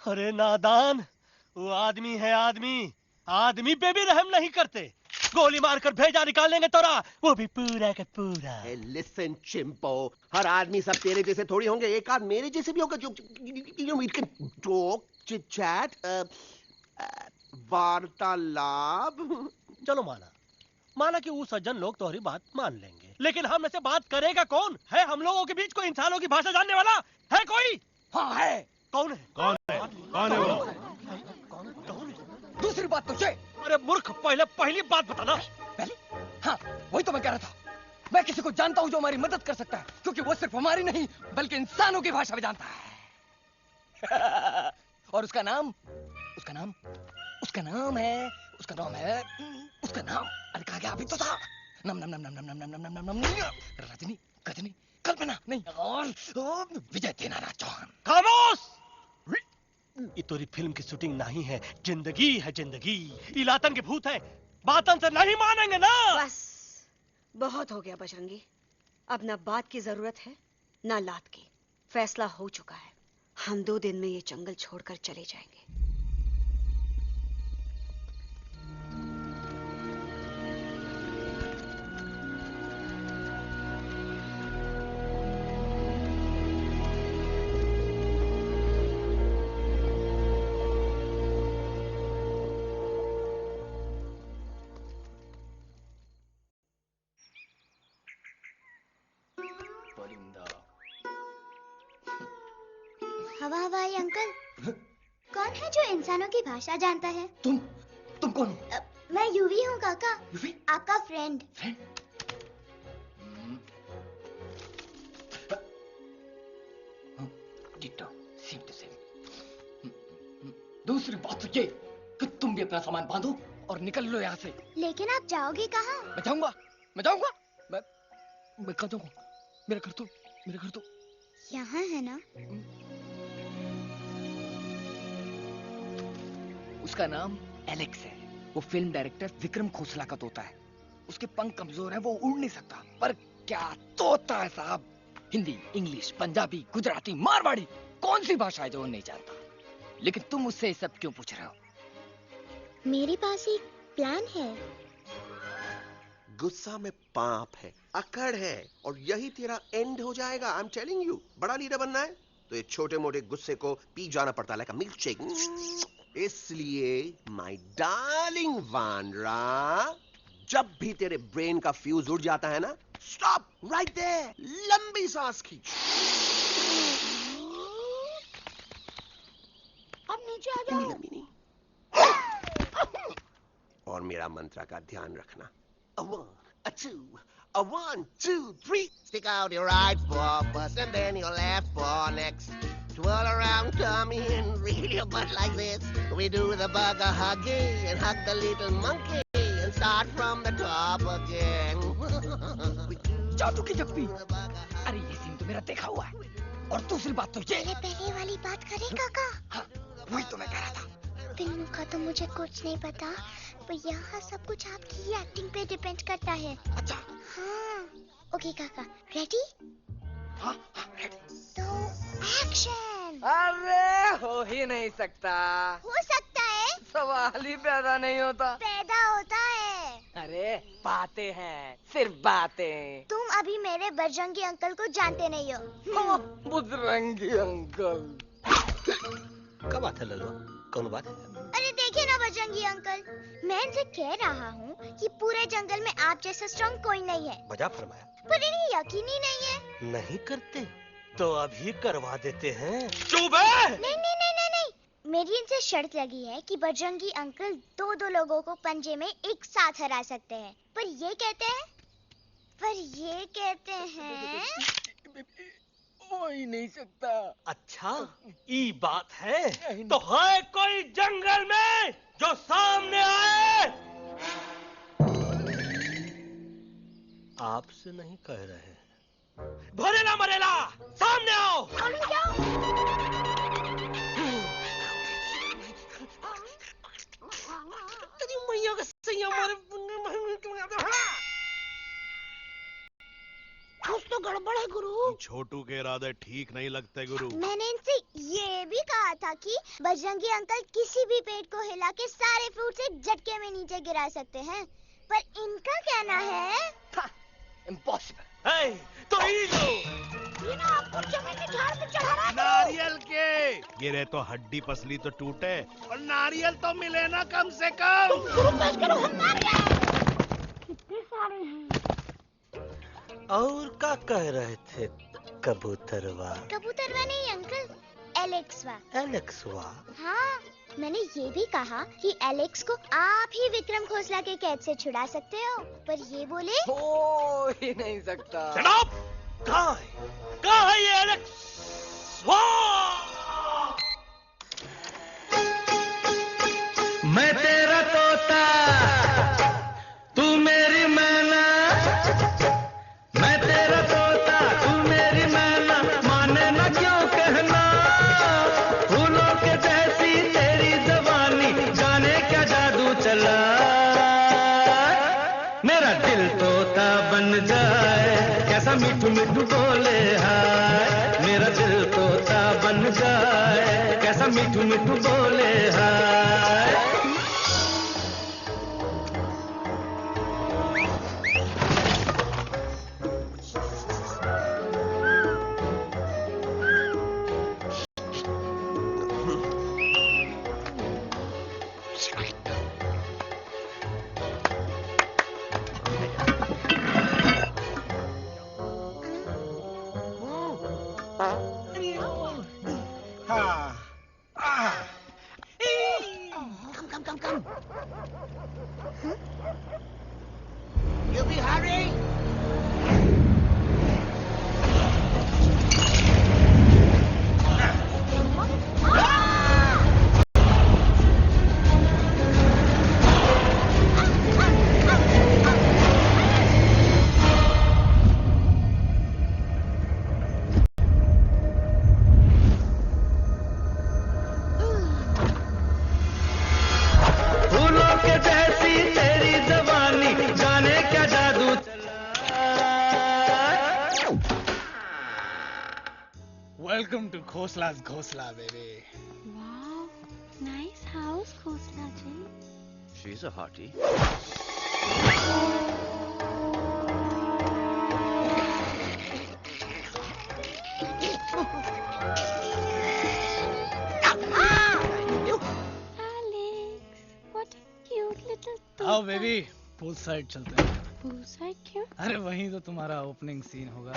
अरे नादान, वो आदमी है आदमी, आदमी पे भी रहम नहीं करते। गोली मारकर भेजा निकाल लेंगे तोरा, वो भी पूरा का पूरा। लिसन चिंपो, हर आदमी सब तेरे जैसे थोड़ी होंगे, एक आध मेरे जैसे भी होगा जो we can talk, chit chat, वार्तालाप। चलो माना कि वो सज्जन लोग तुम्हारी बात मान लेंगे, लेकिन हम ऐसे बात करेगा कौन? है हम लोगों के बीच कोई इंसानों की भाषा जानने वाला है कोई? हाँ है। कौन है? कौन है? कौन है वो? कौन? दूसरी बात तो ये। अरे मूर्ख, पहली बात बताना। पहले? हाँ, वही तो मैं कह रहा था। मैं किसी को जानता हूँ जो हमारी मदद कर सकता है, क्योंकि वो सिर्फ हमारी नहीं बल्कि इंसानों की भाषा भी जानता है। और उसका नाम है अरे कहा गया अभी तो था। नम रजनी, गजनी, कल्पना नहीं, और विजय देनाराज चौहान। खामोश! ये तोरी फिल्म की शूटिंग नहीं है, जिंदगी है जिंदगी। इलातन के भूत है, बातन से नहीं मानेंगे ना। बस बहुत हो गया बजरंगी, अब ना बात की जरूरत है ना लात की। फैसला हो चुका है, हम 2 दिन में ये जंगल छोड़कर चले जाएंगे। हवा हवाई अंकल, कौन है जो इंसानों की भाषा जानता है? तुम कौन हो? मैं यूवी हूँ काका। यूवी? आपका friend. Ditto, same to same. दूसरी बात तो ये कि तुम भी अपना सामान बांधो और निकल लो यहाँ से। लेकिन आप जाओगे कहाँ? मैं जाऊंगा। मैं कहाँ जाऊंगा? मेरा घर तो यहाँ है ना? उसका नाम एलेक्स है। वो फिल्म डायरेक्टर विक्रम खोसला का तोता है। उसके पंख कमजोर हैं, वो उड़ नहीं सकता, पर क्या तोता है साहब। हिंदी, इंग्लिश, पंजाबी, गुजराती, मारवाड़ी, कौन सी भाषा है जो वो नहीं जानता? लेकिन तुम उससे ये सब क्यों पूछ रहे हो? मेरे पास एक प्लान है। गुस्सा में पाप है, अकड़ है, और यही तेरा एंड हो जाएगा। आई एम टेलिंग यू, बड़ा लीडर बनना है तो ये छोटे मोटे गुस्से को पी जाना पड़ता है, लाइक अ मिल्क शेक। इसलिए माय डार्लिंग वानरा, जब भी तेरे ब्रेन का फ्यूज उड़ जाता है ना, स्टॉप राइट देयर, लंबी सांस खींच। अब नीचे आ जाओ। और मेरा मंत्र का ध्यान रखना। A 1, a 2, a 1, 2, 3. Stick out your right paw first and then your left paw next. Twirl around tummy and reel your butt like this. We do the bugger huggy and hug the little monkey and start from the top again. जादू की जप्पी। अरे ये scene तो मेरा देखा हुआ है। और दूसरी बात तो ये। पहले वाली बात करें काका? हाँ, वही तो मैं कह रहा था। फिल्मों का तो मुझे कुछ नहीं पता, पर यहाँ सब कुछ आपकी एक्टिंग पे डिपेंड करता है। अच्छा। हाँ। ओके काका, रेडी? हाँ, रेडी। तो एक्शन। अरे हो ही नहीं सकता। हो सकता है। सवाल ही पैदा नहीं होता। पैदा होता है। अरे बातें हैं, सिर्फ बातें। तुम अभी मेरे बजरंगी अंकल को जानते नहीं हो। बजरंगी अंकल। क्या बात है लल्लू, कौन बात है? अरे देखिए ना बजरंगी अंकल, मैं इनसे कह रहा हूँ कि पूरे जंगल में आप जैसा स्ट्रॉन्ग कोई नहीं है। वजह फरमाया। पर इन्हें यकीन ही नहीं है। नहीं करते तो अभी करवा देते हैं। चुप है। नहीं। मेरी इनसे शर्त लगी है कि बजरंगी अंकल 2 लोगों को पंजे में एक साथ हरा सकते हैं। पर ये कहते हैं हो ही नहीं सकता। अच्छा, ये बात है तो है कोई जंगल में जो सामने आए? आपसे नहीं कह रहे, भरेला मरेला सामने आओ। मैया का सैया मारे। कुछ तो गड़बड़ है गुरु। छोटू के इरादे ठीक नहीं लगते गुरु। मैंने इनसे ये भी कहा था कहा कि बजरंगी अंकल किसी भी पेड़ को हिला के सारे फ्रूट से झटके में नीचे गिरा सकते हैं, पर इनका कहना है इम्पॉसिबल। है तो ही लो। ये ना आपको जमीन के झाड़ पे चढ़ा रहा है। नारियल के गिरे तो हड्डी पसली तो टूटे, और नारियल तो मिले ना कम से कम। कितने सारे हैं? और क्या कह रहे थे कबूतरवा? कबूतरवा नहीं अंकल, एलेक्सवा। एलेक्सवा? हाँ, मैंने ये भी कहा कि एलेक्स को आप ही विक्रम खोसला के कैद से छुड़ा सकते हो, पर ये बोले हो ही नहीं सकता। Shut up! कहाँ है? कहाँ है ये एलेक्स? मैं तेरा तोता, तू मेरी मैना, मैं तेरा तोता, तू मेरी मैना, माने ना क्यों कहना, फूलों के जैसी तेरी जवानी, जाने क्या जादू चला, मेरा दिल तोता बन जाए, कैसा मिठू मिठू बोले हाय, मेरा दिल तोता बन जाए, कैसा मिठू मिठू बोले हाय। You be hurry. फूलों के जैसी तेरी जवानी, जाने क्या जादू चला। वेलकम टू खोसला's घोसला baby. Wow, nice house Khosla ji. She's a hottie. आओ बेबी, पूल साइड चलते हैं। पूल साइड क्यों? अरे वहीं तो तुम्हारा ओपनिंग सीन होगा।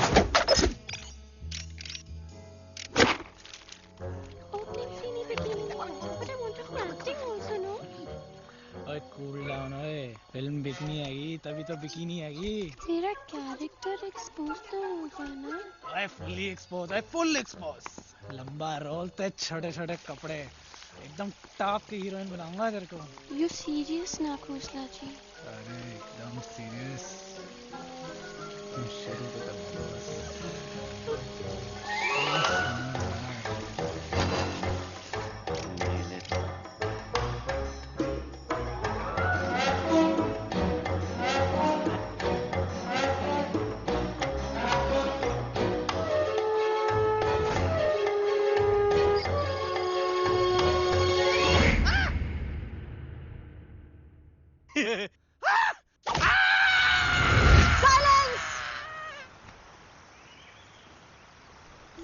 ओपनिंग सीन ही bikini, but I want to do acting also, no? ओए कूल डाउन ओए, फिल्म बिकनी आएगी तभी तो बिकिनी आएगी। तेरा कैरेक्टर एक्सपोज तो होगा ना? ओए फुल्ली एक्सपोज, ओए फुल एक्सपोज। लंबा रोल ते छोटे छोटे कपड़े, एकदम टॉप की हीरोइन बनाऊंगा तेरे को। You serious ना खोसला जी? अरे एकदम सीरियस। तुम शुरू तो कर दो बस।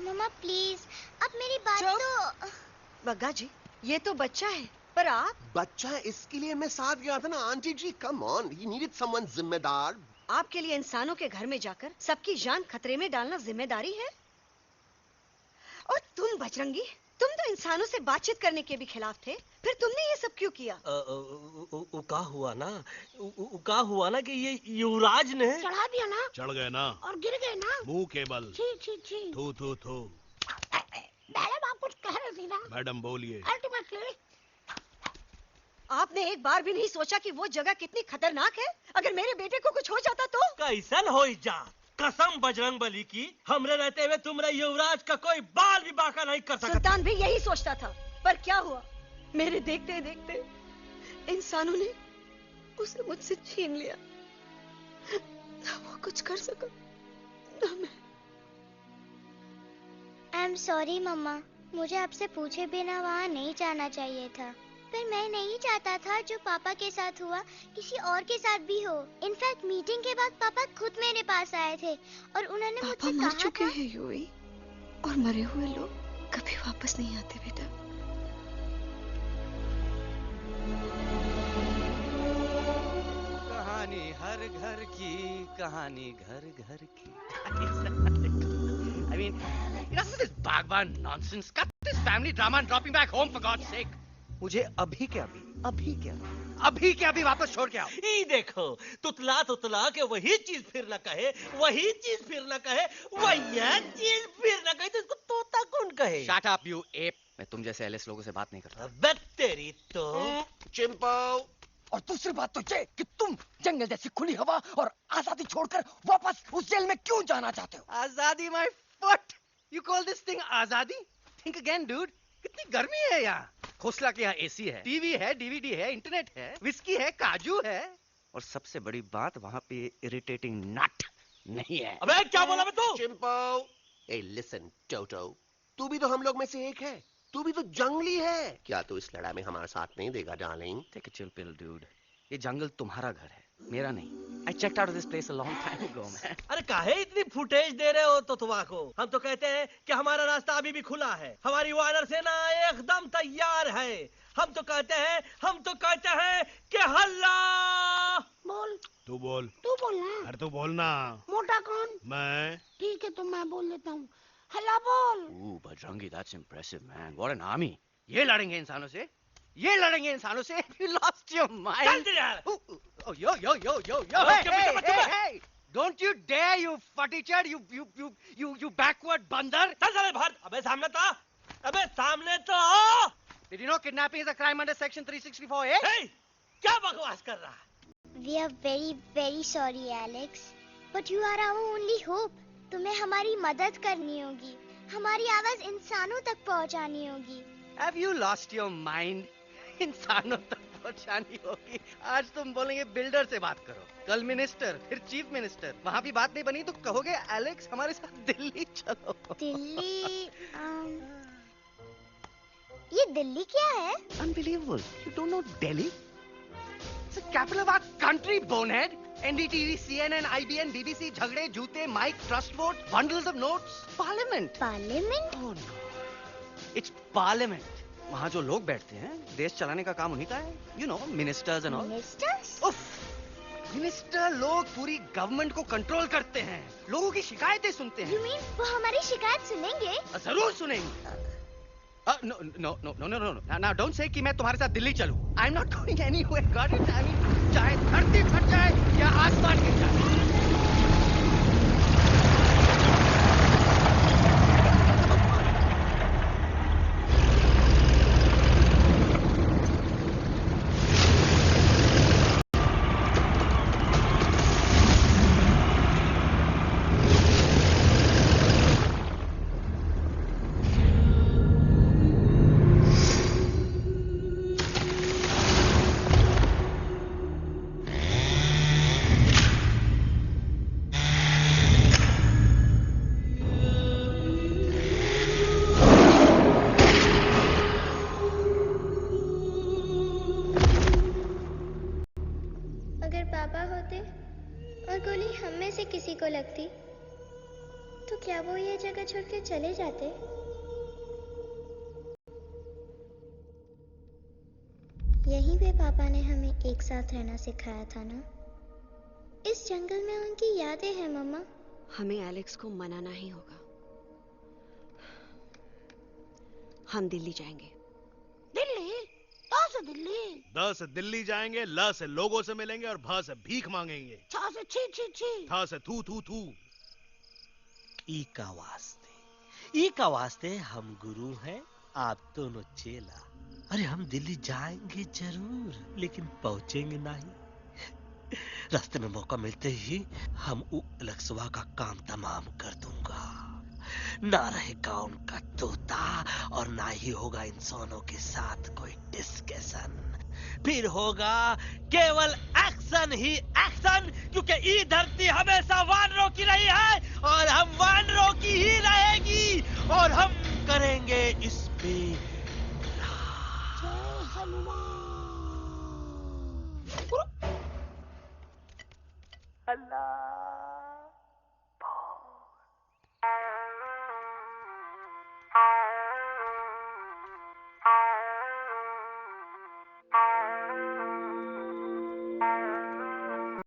मम्मा प्लीज, अब मेरी बात चुप। तो। बग्गा जी, ये तो बच्चा है, पर आप बच्चा, इसके लिए मैं साथ गया था ना aunty ji. Come on, he needed someone जिम्मेदार। आपके लिए इंसानों के घर में जाकर सबकी जान खतरे में डालना जिम्मेदारी है? और तुम बजरंगी, तुम तो इंसानों से बातचीत करने के भी खिलाफ थे, फिर तुमने ये सब क्यों किया? का हुआ ना कि ये युवराज ने चढ़ा दिया ना चढ़ गए ना, और गिर गए ना। मुंह के बल। छी छी छी। थू थू थू। मैडम आप कुछ कह रही थी ना? मैडम बोलिए। अल्टीमेटली आपने एक बार भी नहीं सोचा कि वो जगह कितनी खतरनाक है? अगर मेरे बेटे को कुछ हो जाता तो? कैसन हो जा? कसम बजरंग बली की, हमरे रहते हुए तुमरे युवराज का कोई बाल भी बाका नहीं कर सकता। सुल्तान भी यही सोचता था, पर क्या हुआ? मेरे देखते देखते इंसानों ने उसे मुझसे छीन लिया। ना वो कुछ कर सका, ना मैं। आई एम सॉरी मम्मा, मुझे आपसे पूछे बिना वहाँ नहीं जाना चाहिए था, पर मैं नहीं चाहता था जो पापा के साथ हुआ किसी और के साथ भी हो। इनफैक्ट मीटिंग के बाद पापा खुद मेरे पास आए थे और उन्होंने मुझसे कहा मर चुके था, हैं यूई, और मरे हुए लोग कभी वापस नहीं आते बेटा। कहानी हर घर की, कहानी घर घर की। I mean, enough with this Bhagwan nonsense. Cut this family drama and drop me back home for God's sake. मुझे अभी के अभी वापस छोड़ के आओ। ई देखो, तुतला तुतला के वही चीज फिर न कहे, वही चीज फिर न कहे, वही चीज फिर न कहे, तो इसको तोता कौन कहे? Shut up, you ape. मैं तुम जैसे एलिस लोगों से बात नहीं करता। अबे तेरी तो। चिंपो, और दूसरी बात तो ये कि तुम जंगल जैसी खुली हवा और आजादी छोड़कर वापस उस जेल में क्यों जाना चाहते हो? आजादी my foot. You call this thing आजादी? Think again, dude. कितनी गर्मी है यहाँ। खोसला के यहाँ एसी है, टीवी है, डीवीडी है, इंटरनेट है, विस्की है, काजू है, और सबसे बड़ी बात वहाँ पे इरिटेटिंग नट नहीं है। अबे क्या बोला मैं तू? चिंपो, ए लिसन टोटो, तू भी तो हम लोग में से एक है, तू भी तो जंगली है। क्या तू इस लड़ाई में हमारा साथ नहीं देगा darling? Take a chill pill, dude. ये जंगल तुम्हारा घर है, मेरा नहीं। I checked out of this place a long time ago, man. अरे काहे इतनी फुटेज दे रहे हो तो तुम्हारा? हम तो कहते हैं कि हमारा रास्ता अभी भी खुला है, हमारी वानर सेना एकदम तैयार है। हम तो कहते हैं कि हल्ला। बोल। तू बोल। तू बोलना। अरे तू बोलना। मोटा कौन? मैं। ठीक है तो मैं बोल लेता हूँ। हल्ला बोल। Ooh, Bajrangi, that's impressive, man. What an army. ये लड़ेंगे इंसानों से? ये लड़ेंगे इंसानों से? You lost your mind. चल यार। Oh, yo. Hey. Don't you dare, you fatichard, you backward बंदर. चल चल बाहर। अबे सामने तो आओ। Did you know kidnapping is a crime under section 364A? Hey, क्या बकवास कर रहा है? We are very very sorry Alex, but you are our only hope. तुम्हें हमारी मदद करनी होगी, हमारी आवाज इंसानों तक पहुंचानी होगी। Have you lost your mind? इंसानों तक पहुंचानी होगी। आज तुम बोलेंगे बिल्डर से बात करो, कल मिनिस्टर, फिर चीफ मिनिस्टर। वहाँ भी बात नहीं बनी तो कहोगे एलेक्स हमारे साथ दिल्ली चलो। दिल्ली ये दिल्ली क्या है? Unbelievable. You don't know Delhi? It's the capital of our country, bonehead. NDTV, CNN, IBN, BBC, झगड़े, जूते, mic, trust vote, bundles of notes, parliament. Parliament? Oh no. It's parliament. वहाँ जो लोग बैठते हैं, देश चलाने का काम उन्हीं का है। You know, ministers and all. Ministers? उफ! मिनिस्टर लोग पूरी गवर्नमेंट को कंट्रोल करते हैं, लोगों की शिकायतें सुनते हैं। You mean वो हमारी शिकायत सुनेंगे? जरूर सुनेंगे। No. Now don't say कि मैं तुम्हारे साथ दिल्ली चलूं. I'm not going anywhere. Got it? I mean, चाहे धरती फट जाए या आसमान गिर जाए। किसी को लगती तो क्या वो ये जगह छोड़ के चले जाते? यहीं पे पापा ने हमें एक साथ रहना सिखाया था ना। इस जंगल में उनकी यादें हैं मम्मा। हमें एलेक्स को मनाना ही होगा। हम दिल्ली जाएंगे। दिल्ली? ता से दिल्ली? द से दिल्ली जाएंगे, ल से लोगों से मिलेंगे और भ से भीख मांगेंगे। छ से छी छी छी। थ से थू थू थू। ई का वास्ते हम गुरु हैं, आप दोनों चेला। अरे हम दिल्ली जाएंगे जरूर, लेकिन पहुंचेंगे नहीं। रास्ते में मौका मिलते ही हम अलक्सवा का काम तमाम कर दूंगा। ना रहेगा उनका तोता और ना ही होगा इंसानों के साथ कोई डिस्कशन। फिर होगा केवल एक्शन ही एक्शन, क्योंकि ये धरती हमेशा वानरों की रही है और हम वानरों की ही रहेगी। और हम करेंगे इस पे जय हनुमान। अल्लाह